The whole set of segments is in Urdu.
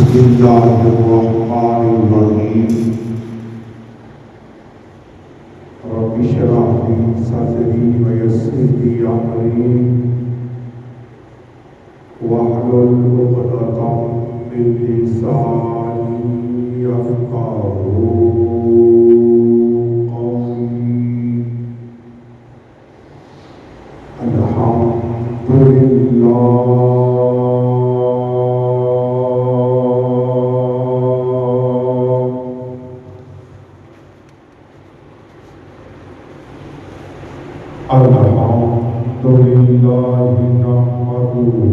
بسم الله الرحمن الرحيم رب اشرح لي صدري ويسر لي أمري واحلل عقدة من لساني يفقهوا قولي الحمد لله الحمد لله نحمده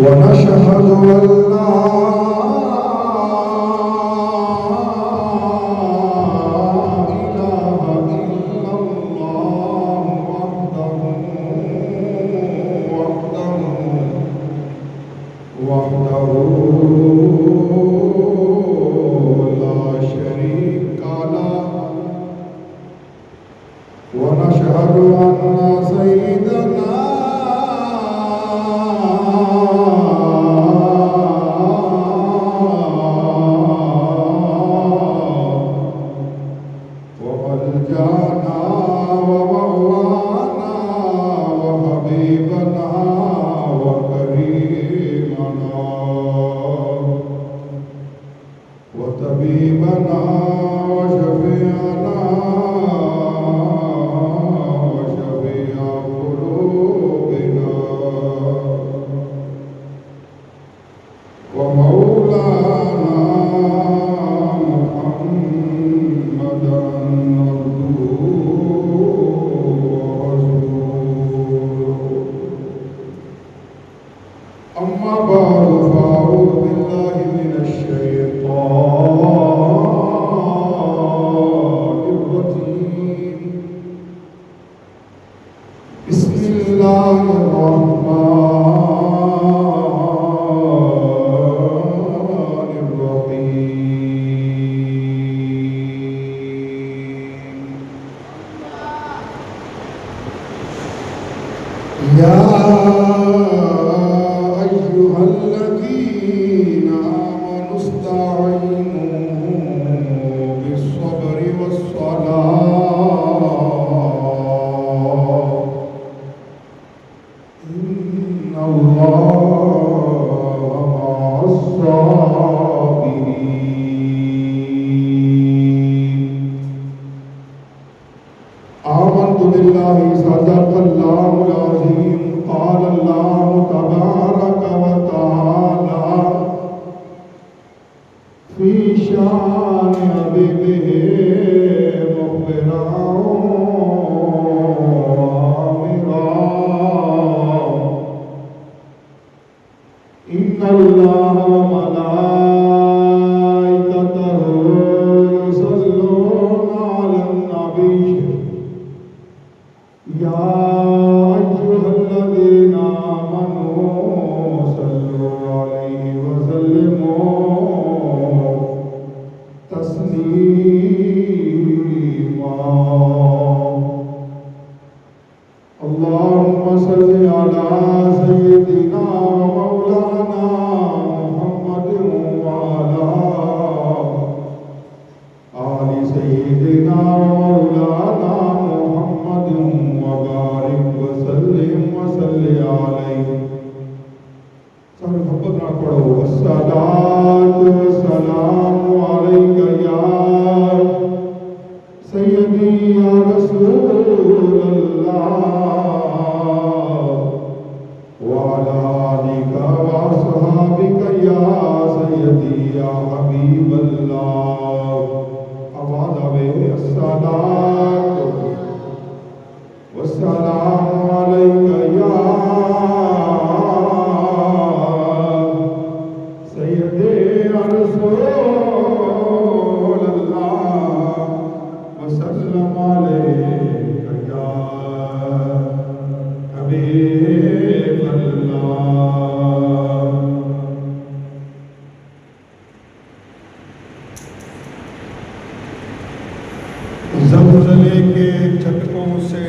ونشهد أن لا إله إلا الله وحده لا شريك له ونشهد أن سيدنا يا أيها الذين آمنوا صلوا علیہ. سارے محبت نہ پڑھو. الصلاۃ والسلام علیکہ یا سیدی یا رسول اللہ وعلی آلک واصحابک یا سیدی یا حبیب اللہ. آواز آوے. الصلاۃ والسلام علیکہ یا سیدی یا رسول اللہ وسلم علیکہ یا حبیب اللہ. زلزلے کے جھٹکوں سے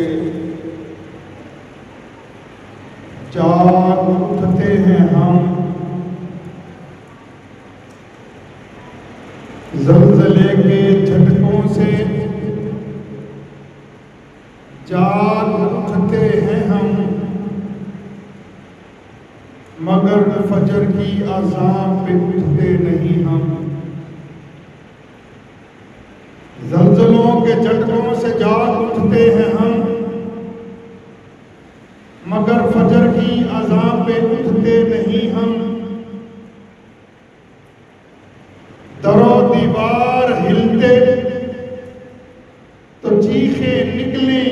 جاگ اٹھتے ہیں ہم. زلزلے کے جھٹکوں سے جاگ اٹھتے ہیں ہم، مگر فجر کی اذان پہ اٹھتے نہیں ہم. زلزلوں کے جھٹکوں سے جاگ اٹھتے ہیں ہم، مگر فجر کی اذان پہ اٹھتے نہیں ہم. در و دیوار ہلتے تو چیخیں نکلیں،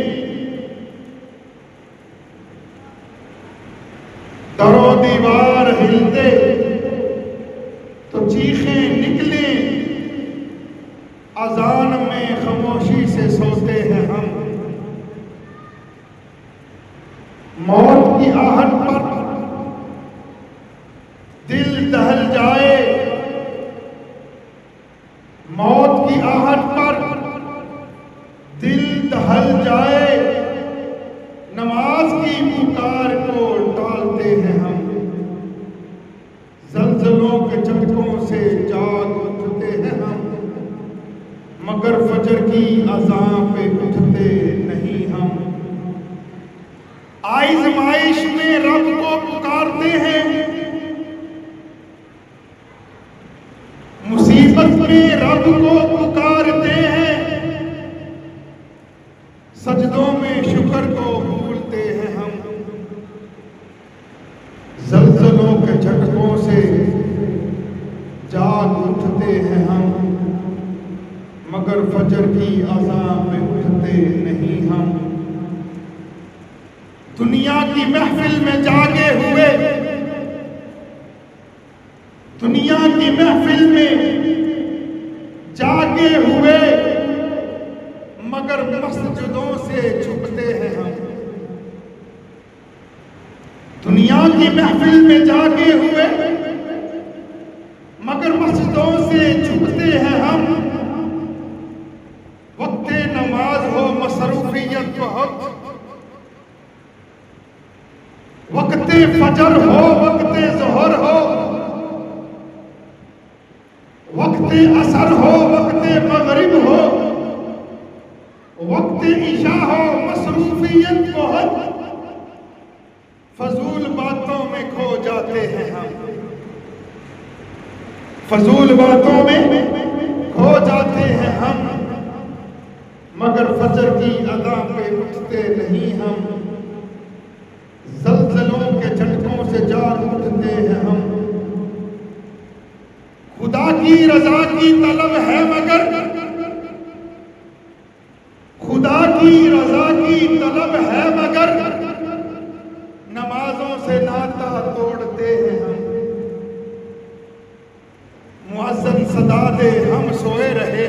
در و دیوار ہلتے تو چیخیں نکلیں، اذان میں خاموشی سے سوتے ہیں ہم. موت کی آہٹ پر دل دہل جائے، موت کی آہٹ پر دل دہل جائے، نماز کی پکار کو ٹالتے ہیں ہم. زلزلوں کے جھٹکوں سے جاگ اٹھتے ہیں ہم، مگر فجر کی اذان پہ اٹھتے نہیں ہم. آزمائش میں رب کو پکارتے ہیں، مصیبت میں رب کو پکارتے ہیں، سجدوں میں شکر کو بھولتے ہیں ہم. زلزلوں کے جھٹکوں سے جاگ اٹھتے ہیں ہم، مگر فجر کی اذان پہ اٹھتے نہیں ہم. دنیا کی محفل میں جاگے ہوئے، دنیا کی محفل میں جاگے ہوئے، مگر مسجدوں سے چھپتے ہیں ہم. دنیا کی محفل میں جاگے ہوئے، مگر مسجدوں سے چھپتے ہیں ہم. وقت نماز ہو مصروفیت بہت، وقت فجر ہو وقت ظہر ہو، وقت عصر ہو وقت مغرب ہو، وقت عشاء ہو مصروفیت بہت، فضول باتوں میں کھو جاتے ہیں ہم. فضول باتوں میں کھو جاتے ہیں ہم، مگر فجر کی اذان پہ اٹھتے نہیں ہم. زلزلوں کے جھٹکوں سے جاگ اٹھتے ہیں ہم. خدا کی رضا کی طلب ہے مگر، خدا کی رضا کی طلب ہے مگر، نمازوں سے ناتا توڑتے ہیں ہم. مؤذن صدا دے ہم سوئے رہے،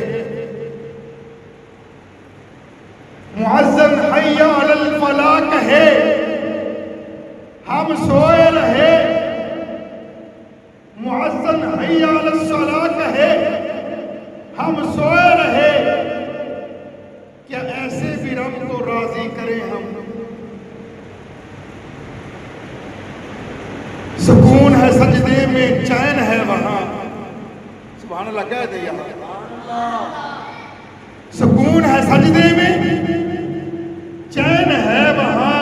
مؤذن حی علی الفلاح کہے ہم سوئے رہے، مؤذن حی علی الصلاح کہے ہم سوئے رہے. کیا ایسے بھی رب کو راضی کریں ہم؟ سکون ہے سجدے میں، چین ہے وہاں. سبحان اللہ کہہ دے یہاں. سکون ہے سجدے میں، چین ہے وہاں،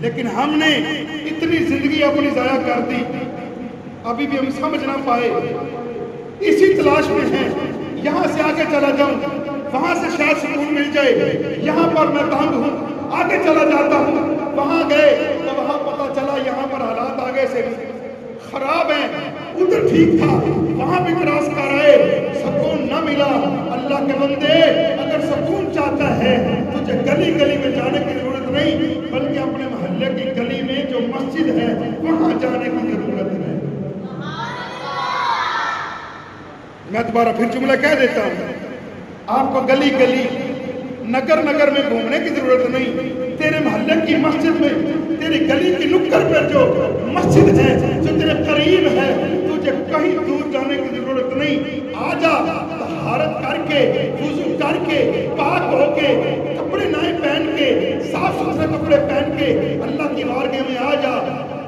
لیکن ہم نے اتنی زندگی اپنی ضائع کر دی، ابھی بھی ہم سمجھ نہ پائے، اسی تلاش میں ہیں یہاں سے آگے چلا جاؤں، وہاں سے شاید سکون مل جائے، یہاں پر میں تنگ ہوں، آگے چلا جاتا ہوں، وہاں گئے تو وہاں پتہ چلا یہاں پر حالات آگے سے خراب ہیں، ادھر ٹھیک تھا، وہاں بھی کراس کر آئے، سکون نہ ملا۔ اللہ کے بندے، اگر سکون چاہتا ہے تجھے گلی گلی میں جانے کی ضرورت نہیں، بلکہ اپنے محلے کی گلی میں جو مسجد ہے وہاں جانے کی ضرورت ہے۔ میں دوبارہ پھر جملہ کہہ دیتا ہوں، آپ کو گلی گلی نگر نگر میں گھومنے کی ضرورت نہیں، تیرے محلے کی مسجد میں، تیری گلی کی نکڑ پر جو مسجد ہے جو تیرے قریب ہے، تجھے کہیں دور جانے کی ضرورت نہیں، آ جا طہارت کر کے، وضو کر کے، پاک ہو کے، کپڑے نئے پہن کے، صاف ستھرے کپڑے پہن کے اللہ کی بارگاہ میں آ جا،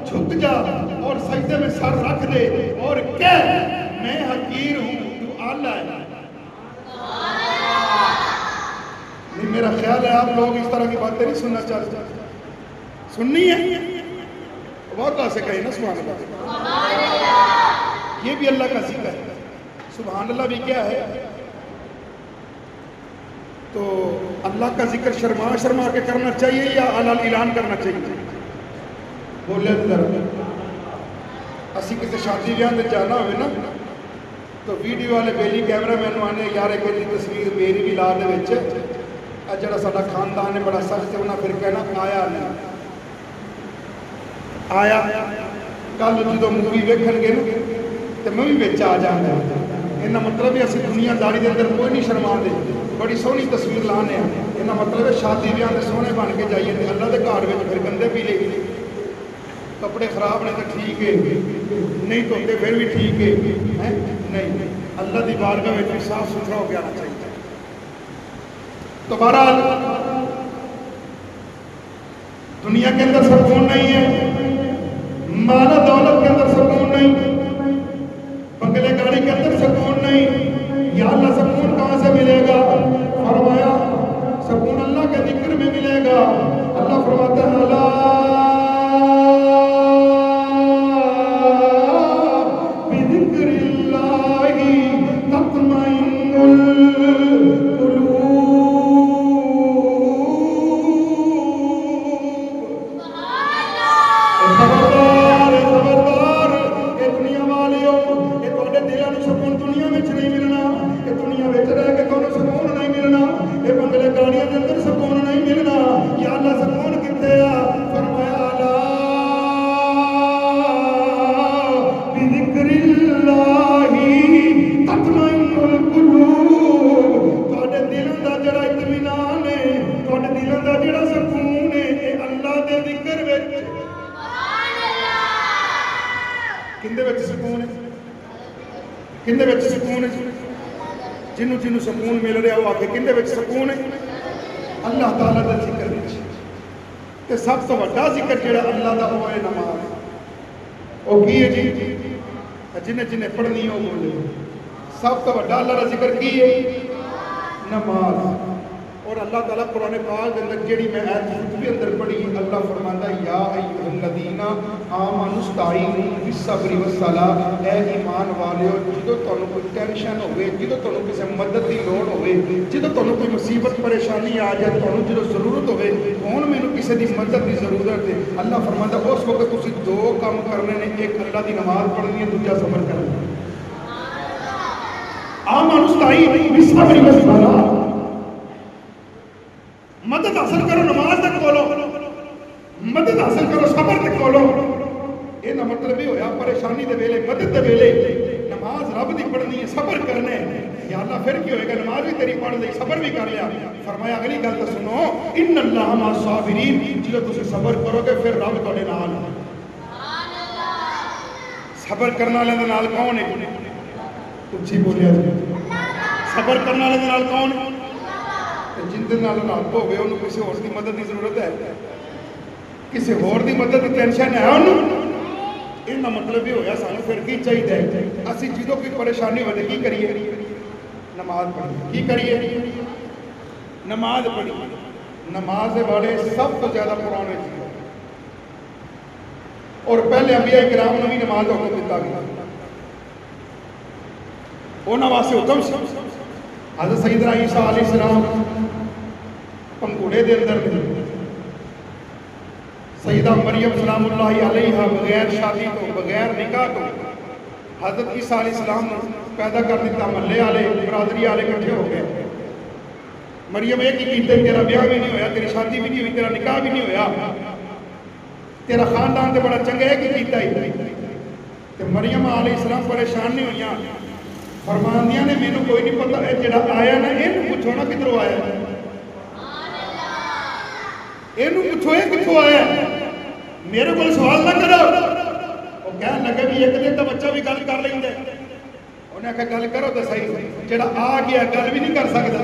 جھک جا اور سجدے میں سر رکھ دے اور کہہ میں حقیر ہوں تو اعلیٰ ہے۔ نہیں، میرا خیال ہے آپ لوگ اس طرح کی باتیں نہیں سننا چاہتے، سننی ہے بہت سے کہیں نا سبحان اللہ، یہ بھی اللہ کا ذکر ہے، سبحان اللہ بھی کیا ہے، تو اللہ کا ذکر شرما شرما کے کرنا چاہیے یا اعلان کرنا چاہیے؟ بولے در اسی کسی شادی بیاہ میں جانا ہوئے نا تو ویڈیو والے بیلی کیمرہ مینو آنے یار ایک تصویر میری بھی لا دے وچ، جڑا ساڈا خاندان ہے بڑا سخت ہے، انہاں پھر کہنا آیا نہیں آیا، کل جدو مووی ویکھن گے نا تو میں بھی وچ آ جانا، انہاں مطلب ہے اسی دنیا داری دے اندر کوئی نہیں شرما دے، بڑی سونی تصویر لانے ہیں، انہاں مطلب ہے شادی بیاہ دے سونے بن کے جائیے، اللہ دے گھر وچ پھر گندے پی لے، کپڑے خراب نے تو ٹھیک ہے، نہیں دھوتے پھر بھی ٹھیک ہے، نہیں، اللہ دی بارگاہ میں صاف ستھرا ہو کے آنا چاہیے۔ تو بہرحال دنیا کے اندر سکون نہیں ہے، مال و دولت کے اندر سکون نہیں، بنگلے گاڑی کے اندر سکون نہیں، یا اللہ سکون کہاں سے ملے گا؟ فرمایا سکون اللہ کے ذکر میں ملے گا۔ اللہ فرماتا ہے اللہ جنوں سکون مل رہا وہ آگے کندے وچ سکون ہے؟ اللہ تعالیٰ دا ذکر وچ، تے سب تو بڑا ذکر جڑا اللہ دا وہ ہے نماز، وہ کی ہے جی جنہیں جنہیں پڑھنی ہو بولے، سب تو بڑا اللہ دا ذکر کی ہے نماز۔ اور اللہ تعالیٰ قرآن پاک کے اندر جڑی میں آیت خود بھی اندر پڑھی، اللہ فرماتا ہے یا ایھا الذین آمنوا استعینوا بالصبر والصلاۃ، اے ایمان والےو جدوں تانوں کوئی ٹینشن ہوے، جدوں تانوں کسی مدد دی لوڑ ہوے، جدوں تانوں کوئی مصیبت پریشانی آ جائے، تانوں جدوں ضرورت ہوے، کون مینوں کسی دی مدد دی ضرورت ہے، اللہ فرماتا ہے اس وقت تسی دو کام کرنے نے، ایک اللہ دی نماز پڑھنی ہے، دوجا صبر کرنا ہے۔ آمنوا استعینوا بالصبر والصلاۃ، مدد حاصل کرو نماز تک کھولو، مدد حاصل کرو صبر تک کھولو۔ یہ نہ مطلب یہ ہویا پریشانی دے ویلے مدد دے ویلے نماز رب دی پڑھنی ہے، صبر کرنے، یا اللہ پھر کی ہوئے گا نماز بھی تیری پڑھ لی، صبر بھی کر لیا۔ فرمایا اگلی گل تو سنو، ان اللہ مع الصابرین، جدو تسی صبر کرو گے پھر رب تہاڈے نال ہے۔ صبر کرنے والے دے نال کون ہے؟ اچھی بولیا جی، صبر کرنے والے دے نال کون ہے؟ جن دے نال رب ہوگے انہوں کسی اور دی مدد دی ضرورت ہے، کسی اور دی مدد دی ٹینشن ہے انہوں؟ یہ مطلب یہ ہویا سانو پھر کی چاہیے، اسی جدوں کوئی پریشانی ہونے کی کریے؟ نماز پڑھیے۔ کی کریے؟ نماز پڑھیے۔ نماز والے سب تو زیادہ قرآن اور پہلے انبیاء کرام نے بھی نماز کا حکم دیتا گیا انہاں واسطے حکم سی حضرت سیدنا عیسیٰ علیہ السلام پنگوڑے دے اندر سیدہ مریم سلام اللہ علیہ بغیر شادی تو بغیر نکاح تو حضرت عیسیٰ علیہ السلام نے پیدا کر دیتا محلے والے برادری والے کٹھے ہو گئے مریم ایک ہی کیتے تیرا بیاہ بھی نہیں ہویا تیری شادی بھی نہیں ہوئی تیرا نکاح بھی نہیں ہویا تیرا خاندان تے بڑا چنگا ہے کہ کیتا ہی تے مریم علیہ السلام پریشان نہیں ہوئیاں فرماندیاں نے مینوں کوئی نہیں پتہ ہے جڑا آیا نا اینوں پوچھو نا کدھروں آیا اینوں پوچھو یہ کتھوں آیا میرے کو سوال نہ کرو وہ کہنے لگا بھی ایک دن کا بچہ بھی گل کر لیں گے انہیں کہا گل کرو تو صحیح جڑا آ گیا گل بھی نہیں کر سکتا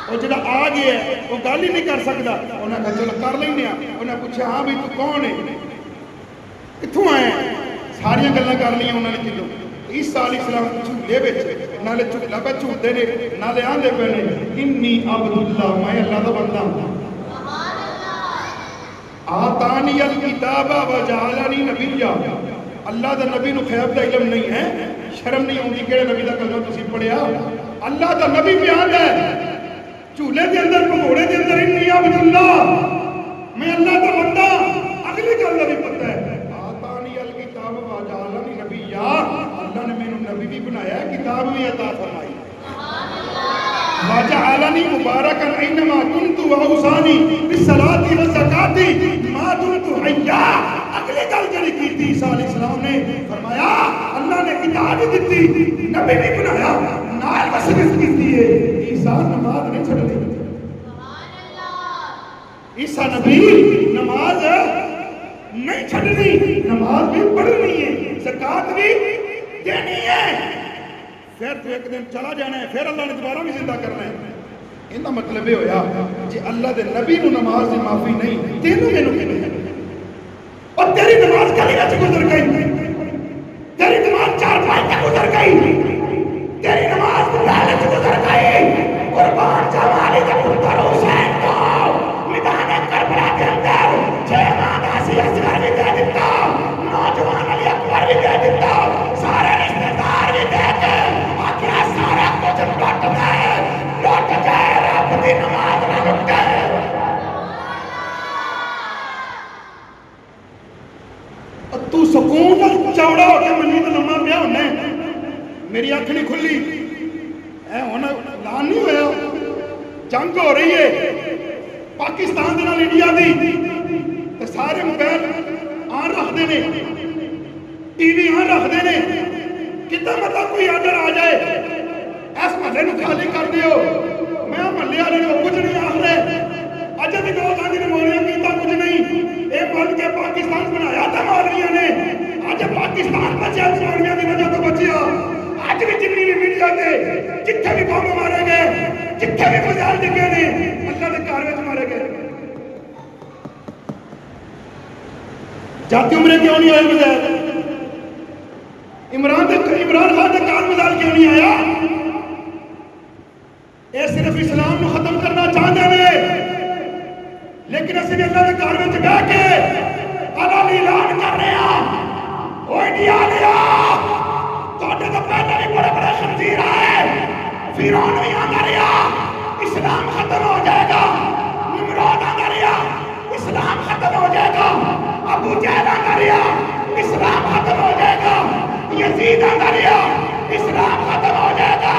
وہ جڑا آ گیا وہ گل ہی نہیں کر سکتا انہیں کہا چلو کر لیں گے انہیں پوچھا ہاں بھی تو کون ہے کتھوں آئے ساریاں گلاں کر لیا انہوں نے چلو عیسیٰ علیہ السلام جھولے بچ نالے جھولا پہ جھولتے نے نالے آندے پہ نے انی عبداللہ میں اللہ دا بندہ ہوں آتانی الکتاب وجعلنی نبیا اللہ دا نبی نو خیب دا علم نہیں ہے شرم نہیں ہوندی کیڑے نبی دا کلمہ تسی پڑھیا اللہ دا نبی بیان ہے جھولے دے اندر پگوڑے دے اندر انی عبداللہ میں اللہ دا بندہ اگلی گل دا بھی پتہ ہے آتانی الکتاب وجعلنی نبیا اللہ نے میں نبی بھی بنایا ہے کتاب بھی عطا فرمائی وَجَعَلَنِي مُبَارَكًا أَيْنَمَا كُنْتُ وَأَوْصَانِي بِالصَّلَاةِ وَالزَّكَاةِ مَا دُمْتُ حَيًّا اگلے گل جڑی کیتی عیسیٰ علیہ السلام نے فرمایا اللہ نے کتاب بھی دتی نبی بھی بنایا نال وصیت کیتی ہے عیسیٰ نماز نہیں چھڈنی عیسیٰ نبی نماز نہیں چھڈنی نماز بھی پڑھنی ہے زکات بھی دینی ہے پھر تو ایک دن چلا جانا ہے پھر اللہ نے دوبارہ بھی زندہ کرنا ہے ان کا مطلب یہ ہویا جی اللہ دے نبی نو نماز دی معافی نہیں تینوں مینوں کیوں ہے اور تیری نماز گلی وچ گزر گئی تیری نماز چار پانچ تک گزر گئی تیری نماز محل وچ گزر گئی قربان جاواں علی دے پتر حسین کو میدان کربلا کے اندر جہان غازی اصغر بھی دے دیتا نوجوان علی اکبر بھی دے دیتا سارے رشتہ دار بھی دے کے سارا کچھ لوٹ جائے رب دی نماز نہ لٹ جائے تو سکون چوڑا ہو کے منی تو لما پیا ہونا میری اکھ نہیں کھلی ہونا لان نہیں ہوا جنگ ہو رہی ہے پاکستان دے نال انڈیا دی تے سارے موبائل آن رکھتے ہیں ٹی وی آن رکھتے ہیں کتنا مطلب کوئی آڈر آ جائے اس محلے نو خالی کر دیو میں محلے والے نو کچھ نہیں آخ رہے اج بھی دو گاندھی نے مولویاں کیتا کچھ نہیں اے بن کے پاکستان بنایا تھا مولویاں نے اج پاکستان بچیا مولویاں دی وجہ تو بچیا اج بھی جتنی بھی میڈیا تے جتھے بھی بم مارے گئے جتھے بھی فضائل ڈگے نے اللہ دے گھر وچ مارے گئے جاتی عمرے کیوں نہیں آئے بغیر عمران خان کا کار مزال کیوں نہیں آیا اے صرف اسلام کو ختم کرنا چاہتے ہیں لیکن اسی اللہ کے کار میں بیٹھ کے اعلان کر رہے ہیں او انڈیا لیا تھوڑے تو پہلے بھی بڑے بڑے خنزیر آئے فرعون بھی آتا رہا اسلام ختم ہو جائے گا نمرود آتا رہا اسلام ختم ہو جائے گا ابو جہل آتا رہا اسلام ختم ہو جائے گا یزید آتا رہا اسلام ختم ہو جائے گا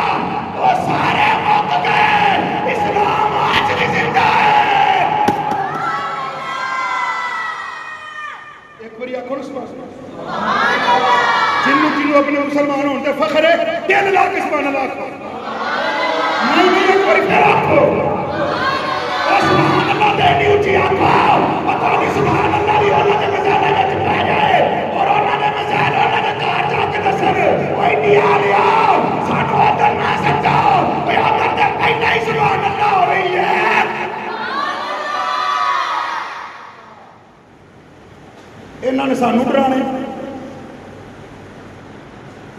وہ سارے موت گئے اسلام آج بھی زندہ ہے ایک باری آخو سبحان اللہ جنوں اپنے مسلمان ہوتے فخر ہے 3 لاکھ سبحان اللہ آخو نہیں ایک باری پھر آخو سبحان اللہ دے نہیں اچھی آخو پتہ نہیں سبحان اللہ بھی اللہ کے مزالے میں چھپا جائے اور اللہ نے مزالے اللہ نے کار جا کے دسر کوئی نہیں آ لیا سانو ادھر نہ سمجھاؤ کوئی ادھر دے پہلے ہی سبحان اللہ ہو رہی ہے انہوں نے سانو ڈرانے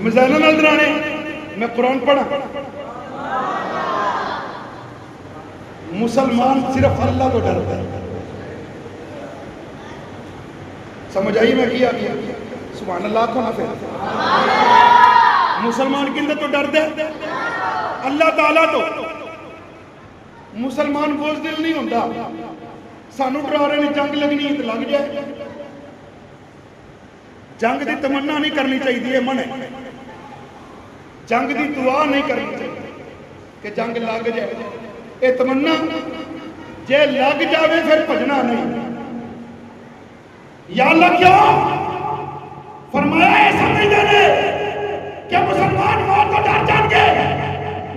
مزالوں نال ڈرانے میں قرآن پڑھا مسلمان صرف اللہ تو ڈرتا ہے سمجھ آئی میں کیا گیا؟ سبحان اللہ کو نہ پھر مسلمان کندے تو ڈر دے اللہ تعالیٰ تو مسلمان بزدل نہیں ہوتا سانو ڈرا رہے ہیں جنگ لگنی ہے تو لگ جائے جنگ دی تمنا نہیں کرنی چاہیے من ہے جنگ دی دعا نہیں کرنی چاہیے کہ جنگ لگ جائے یہ تمنا جے لگ جاوے پھر بھجنا نہیں یا اللہ کیوں فرمایا ہے سمجھتے ہیں کہ مسلمان موت کو ڈر جان گے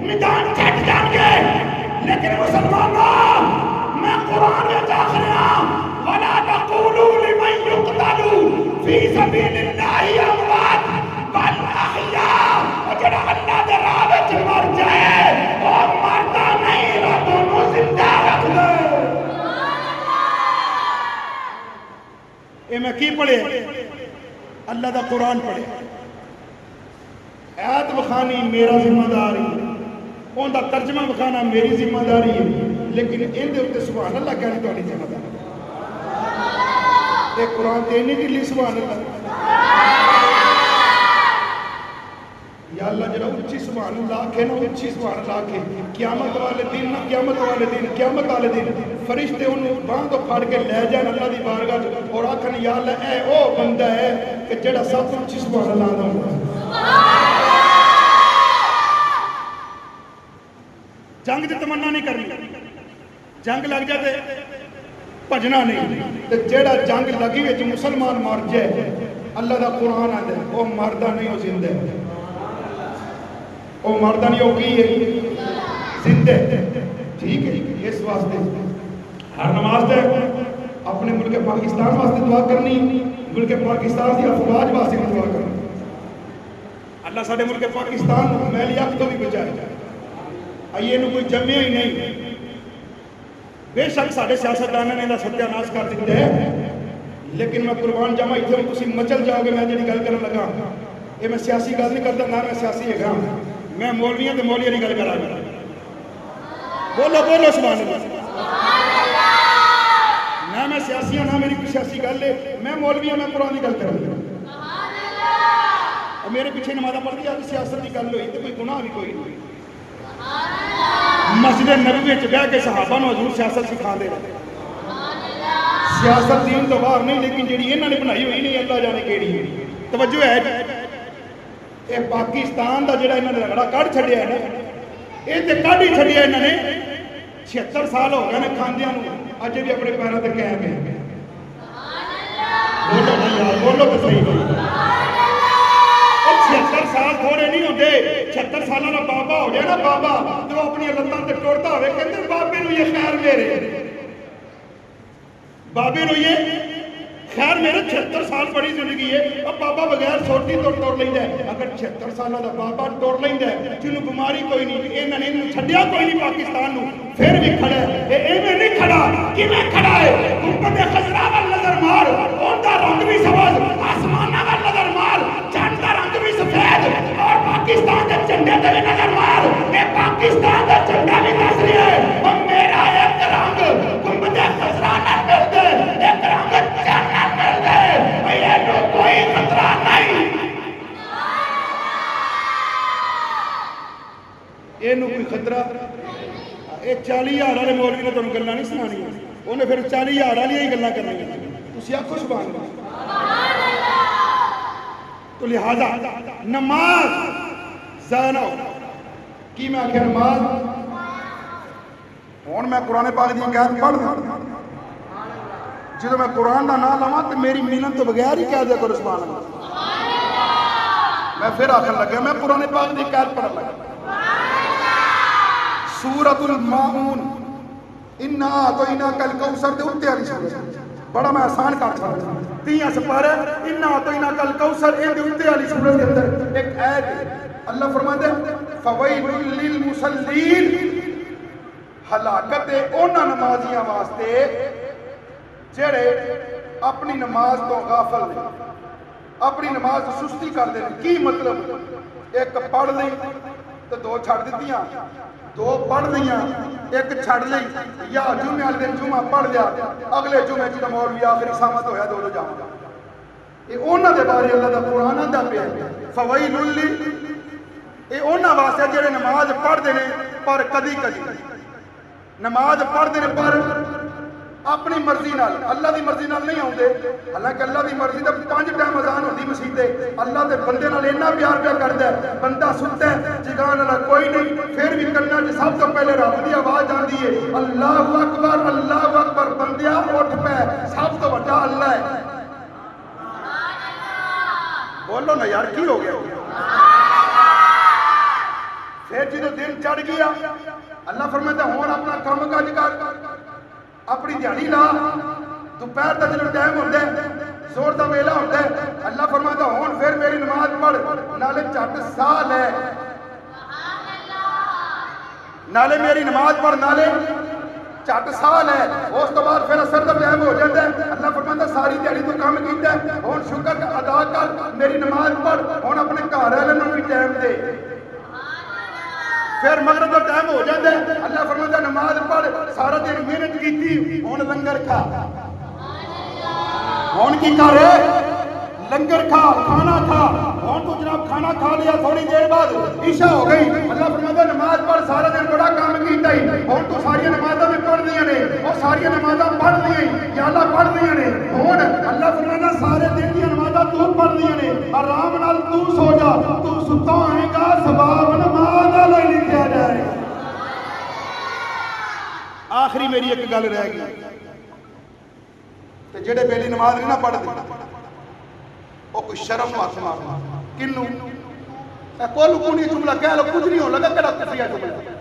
میدان چھٹ جان گے لیکن مسلمانوں میں قرآن میں جاکھ رہا وَلَا تَقُولُوا لِمَنْ يُقْتَلُ فِي سَبِيلِ اللَّهِ أَمْوَاتٌ بَلْ أَحْيَاءٌ اور جڑا اللہ دے راہ وچ مر جائے اور مرتا نہیں رب انہوں زندہ رکھ دے یہ میں کی پڑھے اللہ دا قرآن پڑھے آیت بخانی میرا ذمہ داری ان دا ترجمہ بخانا میری ذمہ داری ہے لیکن ان دے اتے سبحان اللہ کہنے تو نہیں ذمہ داری ایک قرآن دینے کے لیے سبحان اللہ یا اللہ جڑا اچھی سبحان اللہ کہ نا اچھی سبحان اللہ کہ قیامت والے دن نہ قیامت والے دن فرشتے انہوں باندھ پھاڑ کے لے جائیں اللہ دی بارگاہ اور آکھن یا اللہ اے او بندہ ہے کہ جڑا سب اچھی سبحان اللہ دا ہوں جنگ دی تمنا نہیں کرنی جنگ لگ جاتے بھجنا نہیں تے جیڑا جنگ لگی وچ مسلمان مر جائے اللہ دا قرآن آتا ہے وہ مردہ نہیں ہو زندہ وہ مردہ نہیں ہو کی ہے زندہ ٹھیک ہے اس واسطے ہر نماز دے اپنے ملک پاکستان واسطے دعا کرنی ملک پاکستان دی افواج واسطے دعا کرنی اللہ ساڑھے ملک پاکستان میلی اکھ تو بھی بچائے آئیے انہوں کوئی جمعہ ہی نہیں بے شک ساڑھے سیاستدانہ نے ستیہ ناس کر دیتے ہیں لیکن میں قربان جمع ہی تھے ہوں تسی مچل جاؤ گے میں جنہی گل کرنے لگا یہ میں سیاسی گل نہیں کرتا نہ میں سیاسی ہے گا میں مولویاں تو مولیاں نہیں گل کرا گا بولو بولو سبحان اللہ نہ میں سیاسی ہوں نہ میری کوئی سیاسی گل ہے میں مولویاں میں قرآن کی گل کرا گا اور میرے پیچھے نمازہ پڑھ دیا کہ سیاست کی گل ہوئی تو کوئی گناہ بھی کوئی نہیں مسجد نبوی وچ بیٹھ کے صحابہ نو حضور سیاست سکھا دے سیاست دین تو باہر نہیں لیکن جڑی انہوں نے بنائی ہوئی نہیں اللہ جانے کیڑی توجہ ہے یہ پاکستان دا جڑا انہوں نے رگڑا کڑ چھڑیا ہے نا یہ تے کڑ ہی چھڑیا انہوں نے 76 سال ہو گئے نے کھاندیاں نو اج بھی اپنے پیروں تے قائم ہے بولو نا یار بولو تو صحیح بولو 76 سال تھوڑے نہیں ہوتے 76 سالہ نا بابا ہو جائے نا بابا تو اپنی لتاں تے ٹوڑتا ہوئے کہتے بابے نو یہ خیر میرے بابے نو یہ خیر میرے 76 سال بڑی زندگی ہے اب بابا بغیر سوٹی توڑ لیندہ ہے اگر 76 سالہ دا بابا توڑ لیندہ ہے جنہوں بیماری کوئی نہیں انہوں نے چھڑیا کوئی نہیں پاکستان نو پھر بھی کھڑا ہے اے میں نہیں کھڑا کی میں کھڑا ہے گنبد خضرا وال نظر مار ان دا رنگ بھی سبز آسمان وال نظر مار چاند دا رنگ بھی سفید اور پاکستان دے جھنڈے تے بھی نظر مار اے پاکستان دا جھنڈا بھی دس رہا ہے اور میرا ایک رنگ گنبد خضرا نال مل دے ایک رنگ چاند نال مل دے یہ تو کوئی خطرہ نہیں یہ نو کوئی خطرہ یہ 40,000 والے مولوی نے تمہیں گلنا نہیں سنانی انہیں پھر 40,000 والی ہی گلنا کرنا تسی آکھو سبحان اللہ تو لہذا نماز ضائع نہ ہو کی میں آخیا نماز ہوں میں قرآن پاک دی قید پڑھ دوں جدو میں قرآن دا نام لواں تو میری محنت تو بغیر ہی کہہ دیا کرو سبحان اللہ میں پھر آخر لگا میں قرآن پاک دی قید پڑھ لگا سورۃ الماعون انا اعطیناک الکوثر دے اتے والی سورت بڑا میں آسان کر چھوڑا 3 سپارہ انا اعطیناک الکوثر ان دے اتے والی سورت کے اندر ایک آیت اللہ فرماتا ہے فویل للمصلین ہلاکت ہے انہاں نمازیاں واسطے جڑے اپنی نماز تو غافل نے اپنی نماز تو سستی کر دیں کی مطلب ایک پڑھ لئی تو 2 چھڑ دیتیاں 2 پڑھ دیاں ایک چھڑ لئی یا جمعہ والے دن جمعہ پڑھ لیا اگلے جمعہ جدوں مولوی آخری سامت ہویا 2 جاؤں گا یہ انہوں دے بارے اللہ دا قرآن آندا پیا فویل یہ انہوں واسطے جڑے نماز پڑھتے ہیں پر کدی کدی نماز پڑھتے ہیں پر اپنی مرضی نال اللہ دی مرضی نال نہیں آتے. حالانکہ اللہ دی مرضی تے 5 ٹائم اذان ہوتی مسجد تے اللہ دے بندے نال اتنا پیار پیا کردا ہے بندہ ستا ہے جگان والا کوئی نہیں پھر بھی کنا چ سب تو پہلے رب دی آواز آندی ہے اللہ اکبر بندیا اٹھ پے سب تو بڑا اللہ ہے. بولو نا یار کی ہو گیا. پھر جدو دن چڑھ گیا اللہ فرماتا ہے ہن اپنا کام کاج کر اپنی دیہڑی لا دوپہر کا جب ٹائم ہوتا ہے زور کا ویلا ہوتا ہے اللہ فرماتا ہے ہن پھر میری نماز پڑھ نالے جھٹ ساہ لے نالے میری نماز پڑھ نالے جھٹ ساہ لے. اس تو بعد پھر اثر کا ٹائم ہو جاتا ہے اللہ فرماتا ہے ساری دیہڑی تو کام کیتا ہے ہن شکر ادا کر میری نماز پڑھ ہن اپنے گھر والے نوں بھی ٹائم دے. پھر مغرب کا ٹائم ہو جاتا ہے اللہ فرماتا ہے نماز پڑھ سارا دن محنت کی ہن لنگر کھا ہن کی کر لنگر کھا کھانا کھا ہن تو جناب کھانا کھا لیا تھوڑی دیر بعد عشاء ہو گئی اللہ فرماتا ہے نماز پڑھ سارا دن بڑا کام کیتا ہی ہن تو ساری نمازاں بھی پڑھ دیاں نے وہ ساری نمازاں پڑھ دیاں یا اللہ پڑھ دیاں نے ہن اللہ فرماتا سارے دن دی نمازاں تو پڑھ دیاں نے آرام نال تو سو جا تو ستا ہے گا ثواب نماز والا لکھیا جائے. آخری میری ایک گل رہ گئی تے جڑے بیلی نماز نہیں نہ پڑھدے وہ کوئی شرم ہاتھ مارنا کنوں کول کونی جملہ کہہ لو کچھ نہیں ہو لگا کہڑا کفریہ جملہ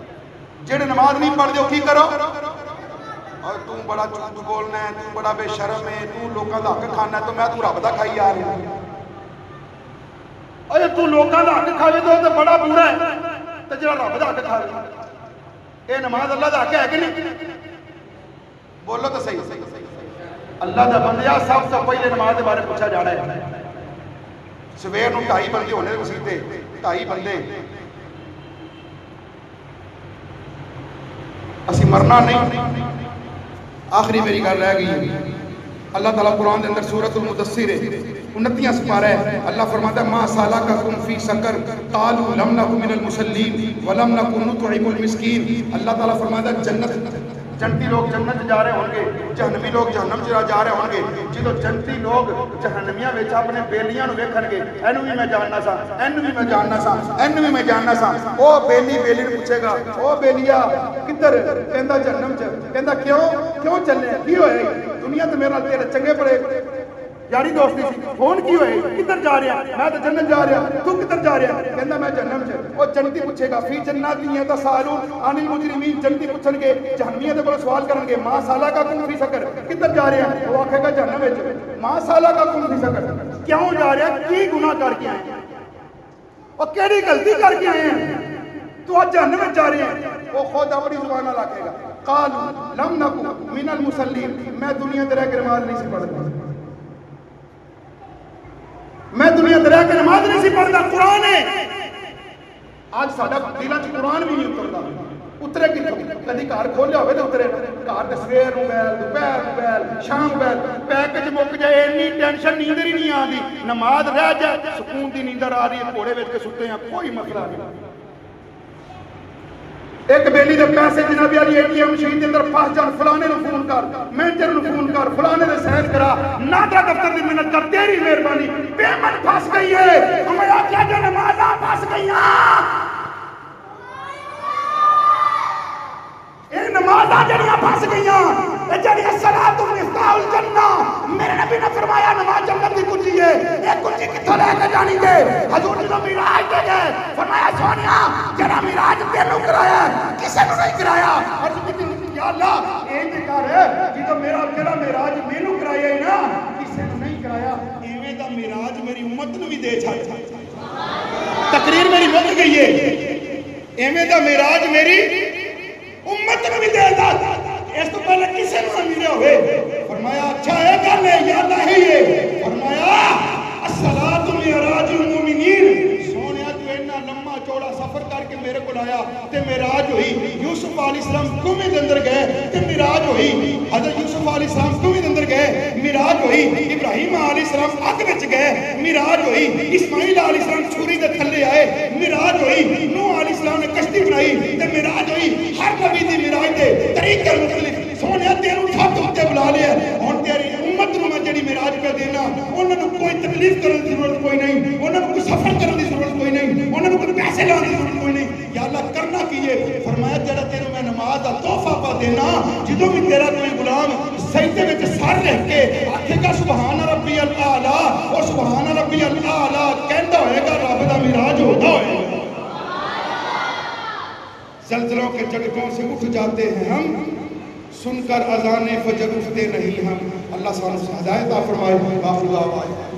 جڑے نماز نہیں پڑھ دے کی کرو اور تو بڑا جھوٹ بولنا ہے تو بڑا بے شرم ہے تو لوکاں دا حق کھانا ہے تو میں تو رب دا کھائی آ رہا ہوں اے تو لوکاں دا حق کھاوے تو بڑا برا ہے تے جڑا رب دا حق کھاوے اے نماز اللہ دا حق ہے کہ نہیں. بولو تو صحیح اللہ دا بندیا سب سے پہلے نماز دے بارے پوچھا جانا ہے. سویر نو 2.5 بندے ہونے مسجد تے 2.5 بندے اسی مرنا نہیں. آخری میری گل رہ گئی اللہ تعالیٰ قرآن دے اندر سورۃ المدثر 29 سپارہ ہے اللہ فرماتا ہے ما سالککم فی سقر قالوا لم نک من المصلین ولم نک نطعم المسکین. اللہ تعالیٰ فرماتا ہے جنتی لوگ جنت جا رہے ہوں گے جہنمی لوگ جہنم جا رہے ہوں گے جدو جنتی لوگ جہنمیاں وچ اپنے بیلیاں نو ویکھن گے اینو بھی میں جاننا سا اینو بھی میں جاننا سا اینو بھی میں جاننا سا او بیلی نو پوچھے گا او بیلیا کدھر کہندا جہنم چ کہندا کیوں چلے کی ہوئے دنیا تے میرے نال تیرے چنگے بڑے یاری دوستی سی فون کی ہوئے کدھر جا رہا میں تو جنت جا رہا تو کدھر جا رہا کہندا میں جہنم چ. او جنتی پوچھے گا فی جناتین تسالون عن المجرمین جنتی پوچھن گے جہنمیاں دے کول سوال کرن گے ما سالککم فی سقر کدھر جا رہا وہ آکھے گا جہنم وچ. ما سالککم فی سقر کیوں جا رہا کی گناہ کر کے آئے ہیں او کیڑی غلطی کر کے آئے ہیں تو آج جہنم وچ جا رہے ہیں. وہ خود اپنی زبان نال آکھے گا قالوا لم نک من المصلین میں دنیا تے رہ کے نماز نہیں سی پڑھدا میں دنیا دریا کے نماز نہیں سی پڑھتا. قرآن ہے آج ساڈا دلاں چ قرآن بھی نہیں اتردا اترے کتوں کدی گھر کھولیا ہوئے تو اترے گھر سویر نو بیل دوپہر نو بیل شام بیل پیکج مک جائے اینی ٹینشن نیندر ہی نہیں آتی نماز رہ جائے سکون دی نیندر آ رہی ہے گھوڑے وچ کے ستے ہیں کوئی مسئلہ نہیں. ایک بیلی دے پیسے جناب علی اے ٹی ایم مشین دے اندر پھس جان فلانے نو فون کر مینیجر نو فون کر فلانے دے سائن کرا نادا دفتر دی محنت کر تیری مہربانی پیمنٹ پھس گئی ہے ہمیں آکھیا جو نمازاں پھس گئیاں اے نمازاں جڑیاں پھس گئیاں اے جڑی صلاۃ مفتاح الجنہ میرے نبی نے فرمایا نماز جنت دی کنجی ہے یہ کنجی کتھوں لے کے جانی دے حضور جی نے معراج تے گئے فرمایا سونیا جڑا معراج تینوں کرایا کسے نوں نہیں کرایا عرض کیتی یا اللہ اے تے کر جدوں میرا جڑا معراج مینوں کرایا ہے نا کسے نوں نہیں کرایا ایویں دا معراج میری امت نوں بھی دے چھڈ تقریر میری مک گئی ہے ایویں دا معراج میری امت نوں بھی دے دا اس تو پہلے کسے نوں نہیں ملیا ہوئے فرمایا اچھا ہے گل ہے یا نہیں ہے فرمایا الصلاۃ معراج المؤمنین سونیا تو اتنا لمبا چوڑا سفر کر کے میرے کو آیا تے معراج ہوئی یوسف علیہ السلام کنویں دے اندر گئے تے معراج ہوئی حضرت یوسف علیہ السلام کنویں دے اندر گئے معراج ہوئی ابراہیم علیہ السلام السلام اگ وچ گئے معراج ہوئی اسماعیل علیہ السلام چھری دے تھلے آئے معراج ہوئی نوح علیہ السلام نے کشتی بنائی تے معراج ہوئی ہر نبی دی معراج دے طریقے مختلف سونے تینوں سب تے بلا لیا ہن تیری امت نو میں جڑی معراج پہ دینا انہاں نو کوئی تکلیف کرن دی ضرورت کوئی نہیں انہاں نو کوئی سفر کرن دی ضرورت کوئی نہیں انہاں نو کوئی پیسے لانے دی ضرورت کوئی نہیں یا اللہ کرنا کی ہے فرمایا جڑا تینوں میں نماز دا تحفہ پا دینا جدوں بھی تیرا کوئی غلام سجدے وچ سر رکھ کے آکھے گا سبحان ربی الاعلی اور سبحان ربی الاعلی کہندا ہوئے گا رب دا معراج ہوتا ہوئے گا زلزلوں کے جھٹکوں سے اٹھ جاتے ہیں ہم سن کر اذان فجر اٹھتے نہیں ہم اللہ سبحانہ ہدایت فرمائے آخر دعوانا